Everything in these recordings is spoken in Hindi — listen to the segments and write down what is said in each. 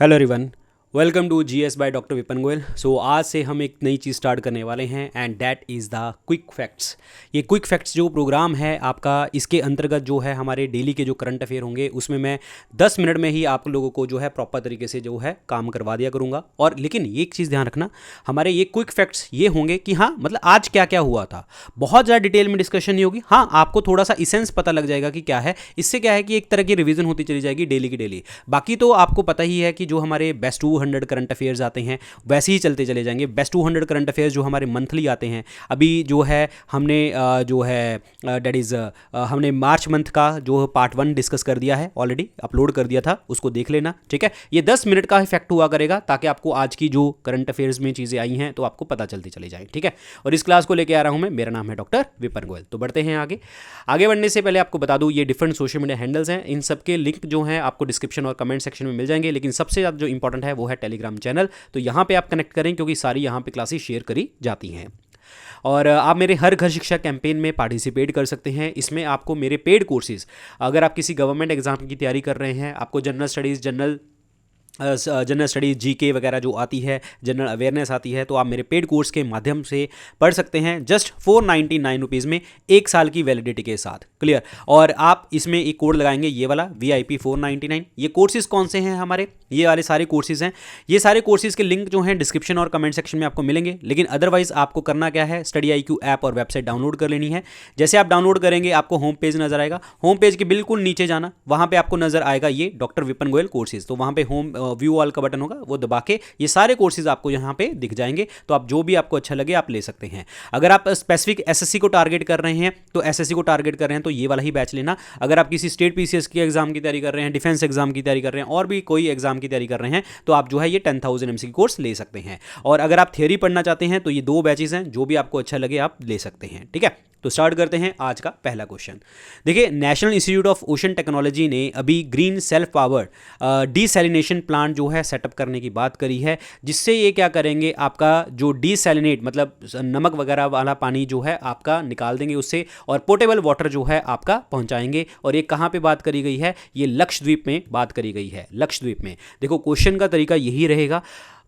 Hello everyone, welcome to GS by doctor Vipin Goyal. So आज से हम एक नई चीज़ स्टार्ट करने वाले हैं and that is the quick facts. ये क्विक फैक्ट्स जो प्रोग्राम है आपका, इसके अंतर्गत जो है हमारे डेली के जो करंट अफेयर होंगे उसमें मैं 10 मिनट में ही आप लोगों को जो है प्रॉपर तरीके से जो है काम करवा दिया करूँगा। और लेकिन ये एक चीज़ ध्यान रखना, हमारे ये क्विक फैक्ट्स ये होंगे कि हाँ मतलब आज क्या क्या हुआ था, बहुत ज़्यादा डिटेल में डिस्कशन नहीं होगी। हाँ, आपको थोड़ा सा इसेंस पता लग जाएगा कि क्या है। इससे क्या है कि एक तरह की रिवीजन होती चली जाएगी डेली की डेली। बाकी तो आपको पता ही है कि जो हमारे बेस्ट 200 करंट अफेयर्स आते हैं वैसे ही चलते चले जाएंगे। बेस्ट 200 करंट अफेयर्स जो हमारे मंथली आते हैं, अभी जो है हमने जो है डेट इज़ हमने मार्च मंथ का जो पार्ट 1 डिस्कस कर दिया है, ऑलरेडी अपलोड कर दिया था, उसको देख लेना। ठीक है, ये 10 मिनट का इफेक्ट हुआ करेगा ताकि आपको आज की जो करंट अफेयर्स में चीज़ें आई हैं तो आपको पता चलती चली जाए। ठीक है, और इस क्लास को लेकर आ रहा हूं मैं, मेरा नाम है डॉक्टर विपिन गोयल। तो बढ़ते हैं आगे बढ़ने से पहले आपको बता दूं ये डिफरेंट सोशल मीडिया हैंडल्स हैं, इन सब के लिंक जो हैं आपको डिस्क्रिप्शन और कमेंट सेक्शन में मिल जाएंगे। लेकिन सबसे ज़्यादा जो इंपॉर्टेंट है वो है टेलीग्राम चैनल, तो यहाँ पे आप कनेक्ट करें क्योंकि सारी यहाँ पे क्लासेस शेयर करी जाती हैं। और आप मेरे हर घर शिक्षा कैंपेन में पार्टिसिपेट कर सकते हैं। इसमें आपको मेरे पेड कोर्सेज, अगर आप किसी गवर्नमेंट एग्जाम की तैयारी कर रहे हैं, आपको general studies, general studies, GK वगैरह जो आती है, जनरल अवेयरनेस आती है, तो आप मेरे पेड कोर्स के माध्यम से पढ़ सकते हैं जस्ट 499 रुपीज़ में, 1 साल की वैलिडिटी के साथ। क्लियर। और आप इसमें एक कोड लगाएंगे ये वाला VIP 499। ये कोर्सेज कौन से हैं हमारे, ये वाले सारे कोर्सेज हैं। ये सारे कोर्सेज के लिंक जो हैं डिस्क्रिप्शन और कमेंट सेक्शन में आपको मिलेंगे। लेकिन अदरवाइज आपको करना क्या है, स्टडी IQ ऐप और वेबसाइट डाउनलोड कर लेनी है। जैसे आप डाउनलोड करेंगे आपको होम पेज नजर आएगा, होम पेज के बिल्कुल नीचे जाना, वहाँ पे आपको नजर आएगा ये डॉक्टर विपिन गोयल कोर्सेज। तो वहाँ पे होम व्यू ऑल का बटन होगा, वो दबा के ये सारे कोर्सेज आपको यहाँ पे दिख जाएंगे। तो आप जो भी आपको अच्छा लगे आप ले सकते हैं। अगर आप स्पेसिफिक SSC को टारगेट कर रहे हैं तो SSC को टारगेट कर रहे हैं तो ये वाला ही बैच लेना। अगर आप किसी स्टेट PCS की एग्जाम की तैयारी कर रहे हैं, डिफेंस एग्जाम की तैयारी कर रहे हैं, और भी कोई एग्जाम की तैयारी कर रहे हैं तो आप जो है ये 10,000 MCQ कोर्स ले सकते हैं। और अगर आप थियोरी पढ़ना चाहते हैं तो ये 2 बैचेस हैं, जो भी आपको अच्छा लगे आप ले सकते हैं। ठीक है, तो स्टार्ट करते हैं आज का पहला क्वेश्चन। देखिए, national institute of ocean technology ने अभी green self powered desalination plant जो है सेटअप करने की बात करी है, जिससे ये क्या करेंगे, आपका जो डीसैलिनेट मतलब नमक वगैरह वाला पानी जो है आपका निकाल देंगे उससे, और पोर्टेबल वाटर जो है आपका पहुंचाएंगे। और ये कहाँ पे बात करी गई है, ये लक्षद्वीप में बात करी गई है। लक्षद्वीप में देखो, क्वेश्चन का तरीका यही रहेगा।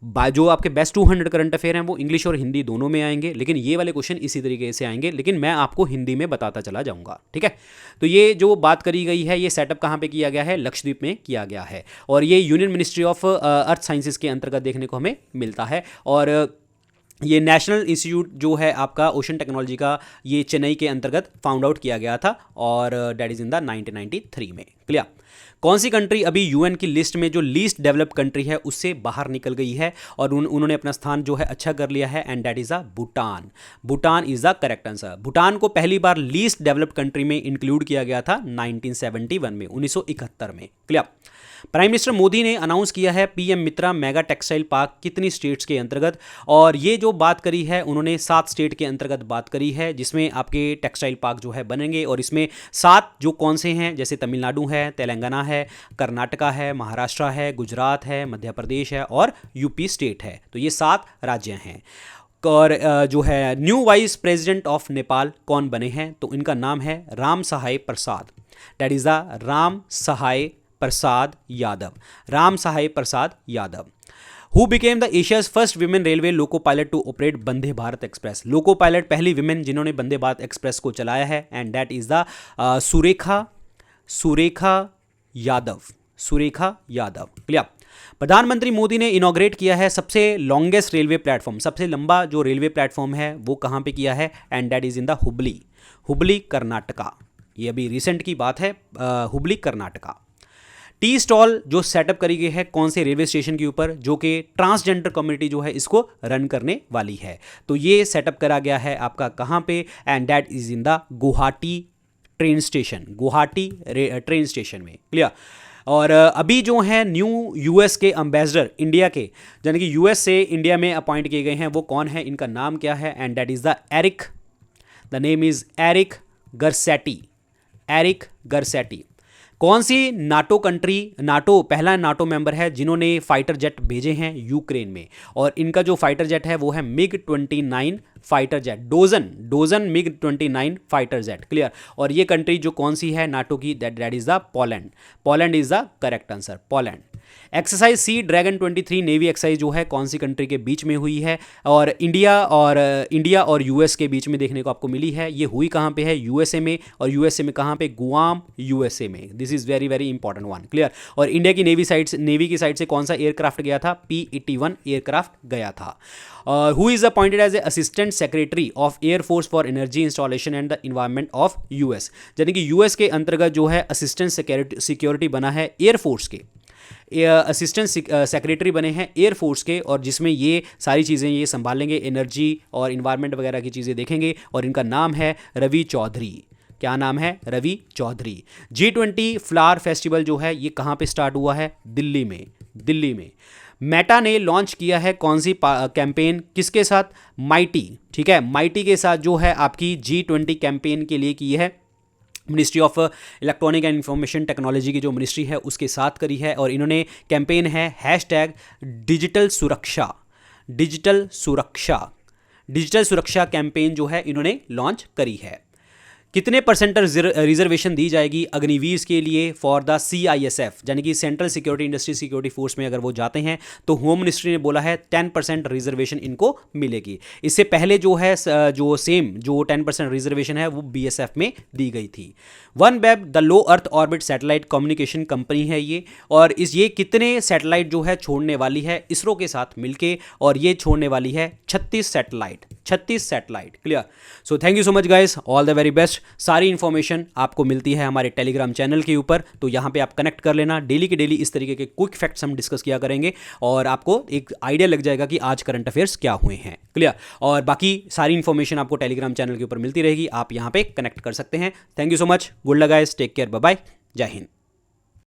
जो आपके बेस्ट 200 करंट अफेयर हैं वो इंग्लिश और हिंदी दोनों में आएंगे, लेकिन ये वाले क्वेश्चन इसी तरीके से आएंगे, लेकिन मैं आपको हिंदी में बताता चला जाऊंगा। ठीक है, तो ये जो बात करी गई है ये सेटअप कहाँ पे किया गया है, लक्षद्वीप में किया गया है। और ये union ministry of earth sciences के अंतर्गत देखने को हमें मिलता है। और ये नेशनल इंस्टीट्यूट जो है आपका ओशन टेक्नोलॉजी का, ये चेन्नई के अंतर्गत फाउंड आउट किया गया था, और डेट इज़ इन द 1993 में। क्लियर। कौन सी कंट्री अभी UN की लिस्ट में जो लीस्ट डेवलप्ड कंट्री है उससे बाहर निकल गई है और उन्होंने अपना स्थान जो है अच्छा कर लिया है, and that is Bhutan. Bhutan is the correct answer. Bhutan को पहली बार लीस्ट डेवलप्ड कंट्री में इंक्लूड किया गया था 1971 में, 1971 में। क्लियर। प्राइम मिनिस्टर मोदी ने अनाउंस किया है PM मित्रा मेगा टेक्सटाइल पार्क कितनी स्टेट्स के अंतर्गत, और ये जो बात करी है उन्होंने 7 स्टेट के अंतर्गत बात करी है, जिसमें आपके टेक्सटाइल पार्क जो है बनेंगे। और इसमें 7 जो कौन से हैं, जैसे तमिलनाडु है, तेलंगाना है, कर्नाटका है, महाराष्ट्र है, गुजरात है, मध्य प्रदेश है और UP स्टेट है। तो ये 7 राज्य हैं। और जो है new vice president of Nepal कौन बने हैं, तो इनका नाम है Ram Sahay Prasad. That is the Ram Sahay Prasad Yadav. Ram Sahay Prasad Yadav. Who became the Asia's first women railway loco pilot to operate Vande Bharat express. Loco pilot पहली विमेन जिन्होंने वंदे भारत एक्सप्रेस को चलाया है, and that is the Surekha Yadav. Surekha Yadav. Clear. प्रधानमंत्री मोदी ने इनॉग्रेट किया है सबसे लॉन्गेस्ट रेलवे प्लेटफॉर्म, सबसे लंबा जो रेलवे प्लेटफॉर्म है वो कहाँ पे किया है, and that is in the Hubli Karnataka. ये अभी रिसेंट की बात है, हुबली कर्नाटका। टी स्टॉल जो सेटअप करी गई है कौन से रेलवे स्टेशन के ऊपर, जो कि ट्रांसजेंडर कम्युनिटी जो है इसको रन करने वाली है, तो ये सेटअप करा गया है आपका कहाँ पे, and that is in the Guwahati train station, Guwahati train station में। क्लियर। और अभी जो है न्यू US के एम्बेसडर इंडिया के, यानी कि US से इंडिया में अपॉइंट किए गए हैं, वो कौन है, इनका नाम क्या है, and that is the name is Eric Garcetti. Eric Garcetti. कौन सी नाटो कंट्री, नाटो पहला नाटो मेंबर है जिन्होंने फाइटर जेट भेजे हैं यूक्रेन में, और इनका जो फाइटर जेट है वो है MiG-29 fighter jet, dozen MiG-29 fighter jet, clear. और ये कंट्री जो कौन सी है नाटो की, that is the Poland. Poland is the correct answer, Poland. Exercise sea dragon 23 navy exercise जो है कौन सी कंट्री के बीच में हुई है, और इंडिया और यूएस के बीच में देखने को आपको मिली है। ये हुई कहाँ पे है, यूएसए में, और यूएसए में कहाँ पे, गुआम यूएसए में। This is very very important one, clear. और इंडिया की नेवी की साइड से कौन सा एयरक्राफ्ट गया था, P-81 एयरक्राफ्ट गया था। Who is appointed as a assistant secretary of air force for energy installation and the environment of US, यानी कि यूएस के अंतर्गत जो है असिस्टेंट सिक्योरिटी बना है एयरफोर्स के, असिस्टेंट सेक्रेटरी बने हैं एयरफोर्स के, और जिसमें ये सारी चीज़ें ये संभालेंगे, एनर्जी और इन्वायरमेंट वगैरह की चीज़ें देखेंगे, और इनका नाम है रवि चौधरी। क्या नाम है, Ravi Chaudhary. G20 flower festival जो है ये कहाँ पे स्टार्ट हुआ है, दिल्ली में, दिल्ली में। मेटा ने लॉन्च किया है कौन सी कैंपेन, किसके साथ, माइटी, ठीक है, माइटी के साथ जो है आपकी G20 कैंपेन के लिए की है, ministry of electronic and information technology की जो मिनिस्ट्री है उसके साथ करी है, और इन्होंने कैंपेन है #डिजिटल सुरक्षा, डिजिटल सुरक्षा, डिजिटल सुरक्षा कैंपेन जो है इन्होंने लॉन्च करी है। कितने % रिजर्वेशन दी जाएगी अग्निवीर के लिए फॉर द CISF, यानी कि central security industry security force में अगर वो जाते हैं, तो होम मिनिस्ट्री ने बोला है 10% रिजर्वेशन इनको मिलेगी। इससे पहले जो है जो 10% रिजर्वेशन है वो BSF में दी गई थी। OneWeb the low earth orbit satellite communication company है ये, और ये कितने सैटेलाइट जो है छोड़ने वाली है इसरो के साथ मिलके, और ये छोड़ने वाली है 36 satellite, 36 satellite, clear. So thank you so much guys, all the very best. सारी इन्फॉर्मेशन आपको मिलती है हमारे टेलीग्राम चैनल के ऊपर, तो यहाँ पे आप कनेक्ट कर लेना। डेली के डेली इस तरीके के क्विक फैक्ट्स हम डिस्कस किया करेंगे, और आपको एक आइडिया लग जाएगा कि आज करंट अफेयर्स क्या हुए हैं, क्लियर। और बाकी सारी इन्फॉर्मेशन आपको टेलीग्राम चैनल के ऊपर मिलती रहेगी, आप यहाँ पे कनेक्ट कर सकते हैं। Thank you so much, good luck guys, take care, bye bye, जय हिंद।